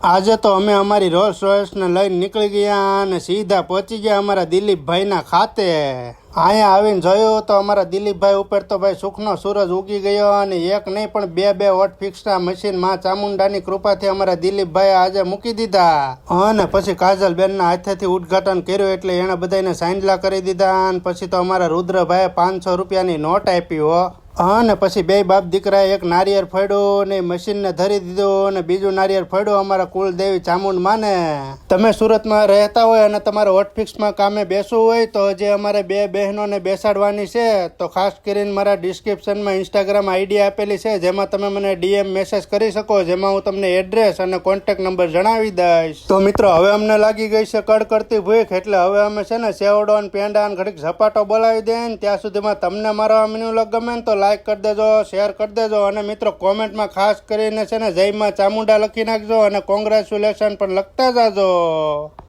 આજે તો અમે અમારી રોલ્સ રોયસને લઈને નીકળી ગયા અને સીધા પહોંચી ગયા અમારા દિલીપભાઈના ખાતે. અહીંયા આવીને જોયું તો અમારા દિલીપભાઈ ઉપર તો ભાઈ સુખનો સૂરજ ઉગી ગયો અને એક નહીં પણ બે વોટ ફિક્સના મશીન માં ચામુંડાની કૃપાથી અમારા દિલીપભાઈ આજે મૂકી દીધા. અને પછી કાજલબેનના હાથેથી ઉદ્ઘાટન કર્યું એટલે એણે બધાને સાંજલા કરી દીધા. અને પછી તો અમારા રુદ્રભાઈએ 500 રૂપિયાની નોટ આપી હો. અને પછી બે બાપ દીકરાએ એક નારિયેળ ફોડ્યું ને મશીનને ધરી દીધું અને બીજું નારિયેળ ફોડ્યું અમારા કુલદેવી ચામુંડ માને. તમે સુરતમાં રહેતા હોય અને તમારે હોટફિક્સમાં કામે બેસવું હોય તો હજી અમારે બે બહેનોને બેસાડવાની છે. તો ખાસ કરીને મારા ડિસ્ક્રિપ્શનમાં ઇન્સ્ટાગ્રામ આઈડી આપેલી છે જેમાં તમે મને ડીએમ મેસેજ કરી શકો, જેમાં હું તમને એડ્રેસ અને કોન્ટેક્ટ નંબર જણાવી દઈશ. તો મિત્રો હવે અમને લાગી ગઈ છે કડકડતી ભૂખ, એટલે હવે અમે છે ને સેવડો અને પેંડા અને ઘડીક ઝપાટો બોલાવી દે ને ત્યાં સુધીમાં તમને મારો આ મિન્યુ ગમે ને તો લાઈક કરી દેજો, શેર કરી દેજો અને મિત્રો કોમેન્ટમાં ખાસ કરીને છે ને જય માં ચામુંડા લખી નાખજો અને કોંગ્રેચ્યુલેશન પણ લખતા જાજો.